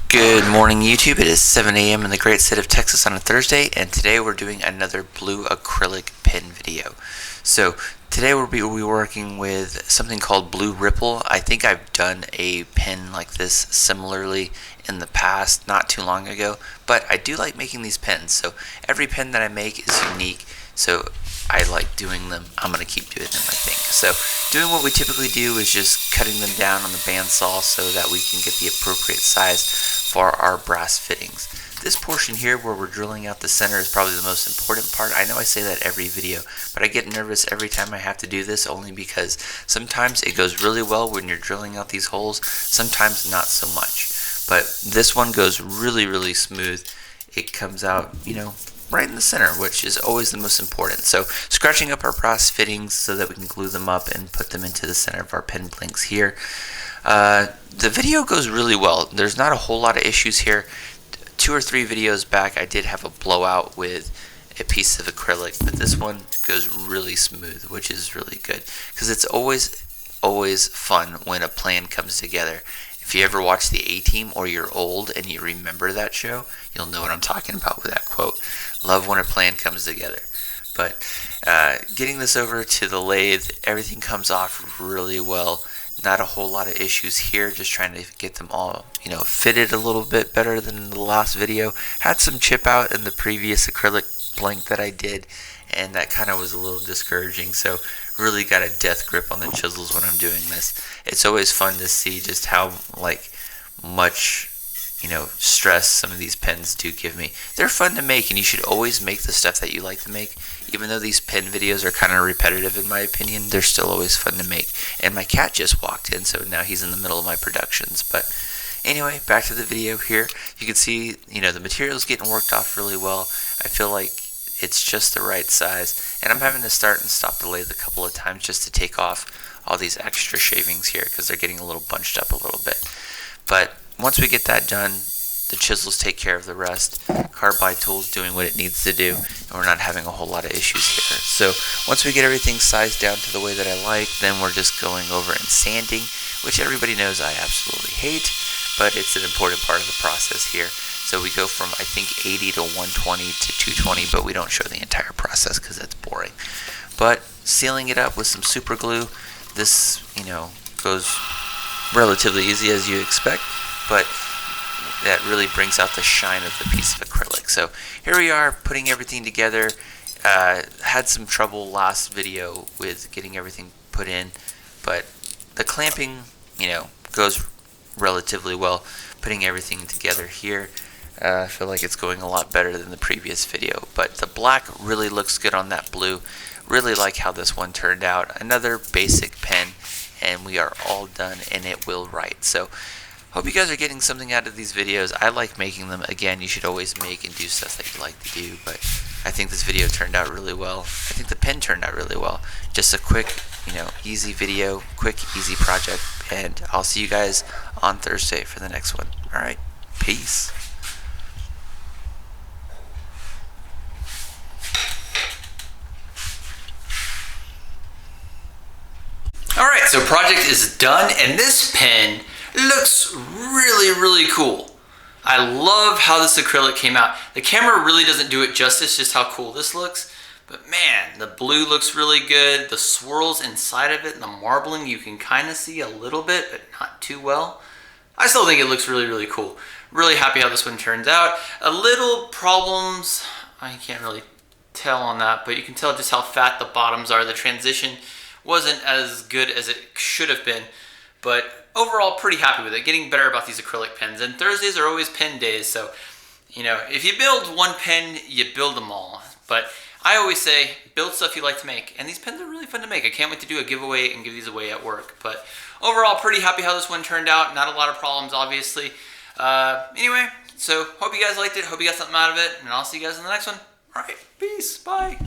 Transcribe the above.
Good morning, YouTube. It is 7 a.m. in the great state of Texas on a Thursday, and today we're doing another blue acrylic pen video. So today we'll be working with something called Blue Ripple. I think I've done a pen like this similarly in the past, not too long ago, but I do like making these pens. So every pen that I make is unique, so I like doing them. I'm going to keep doing them, I think. So doing what we typically do is just cutting them down on the bandsaw so that we can get the appropriate size for our brass fittings. This portion here where we're drilling out the center is probably the most important part. I know I say that every video, but I get nervous every time I have to do this, only because sometimes it goes really well when you're drilling out these holes, sometimes not so much. But this one goes really smooth. It comes out, right in the center, which is always the most important. So scratching up our brass fittings so that we can glue them up and put them into the center of our pen blinks here. The video goes really well. There's not a whole lot of issues here. 2 or 3 videos back I did have a blowout with a piece of acrylic, but this one goes really smooth, which is really good, because it's always fun when a plan comes together. If you ever watch the A-Team or you're old and you remember that show, you'll know what I'm talking about with that quote. Love when a plan comes together. But getting this over to the lathe, everything comes off really well. Not a whole lot of issues here, just trying to get them all, fitted a little bit better than the last video. Had some chip out in the previous acrylic blank that I did, and that kind of was a little discouraging. So really got a death grip on the chisels when I'm doing this. It's always fun to see just how much stress some of these pens do give me. They're fun to make, and you should always make the stuff that you like to make. Even though these pen videos are kind of repetitive in my opinion, they're still always fun to make. And my cat just walked in, so now he's in the middle of my productions. But anyway, back to the video here. You can see, the material's getting worked off really well. I feel like it's just the right size, and I'm having to start and stop the lathe a couple of times just to take off all these extra shavings here because they're getting a little bunched up a little bit. But once we get that done, the chisels take care of the rest. Carbide tool's doing what it needs to do, and we're not having a whole lot of issues here. So once we get everything sized down to the way that I like, then we're just going over and sanding, which everybody knows I absolutely hate, but it's an important part of the process here. So we go from, I think, 80 to 120 to 220, but we don't show the entire process because that's boring. But sealing it up with some super glue, this, goes relatively easy as you expect, but that really brings out the shine of the piece of acrylic. So here we are putting everything together. Had some trouble last video with getting everything put in, but the clamping, goes relatively well. Putting everything together here, I feel like it's going a lot better than the previous video, but the black really looks good on that blue. Really like how this one turned out. Another basic pen, and we are all done, and it will write. So hope you guys are getting something out of these videos. I like making them. Again, you should always make and do stuff that you like to do, but I think this video turned out really well. I think the pen turned out really well. Just a quick, easy video, quick, easy project, and I'll see you guys on Thursday for the next one. All right, peace. Alright, so project is done, and this pen looks really cool. I love how this acrylic came out. The camera really doesn't do it justice, just how cool this looks. But man, the blue looks really good. The swirls inside of it and the marbling you can kind of see a little bit, but not too well. I still think it looks really cool. Really happy how this one turns out. A little problems, I can't really tell on that, but you can tell just how fat the bottoms are. The transition wasn't as good as it should have been, but overall pretty happy with it. Getting better about these acrylic pens, and Thursdays are always pen days, so if you build one pen, you build them all. But I always say build stuff you like to make, and these pens are really fun to make. I can't wait to do a giveaway and give these away at work. But overall pretty happy how this one turned out. Not a lot of problems, obviously. Anyway, so hope you guys liked it, hope you got something out of it, and I'll see you guys in the next one. Alright, peace, bye.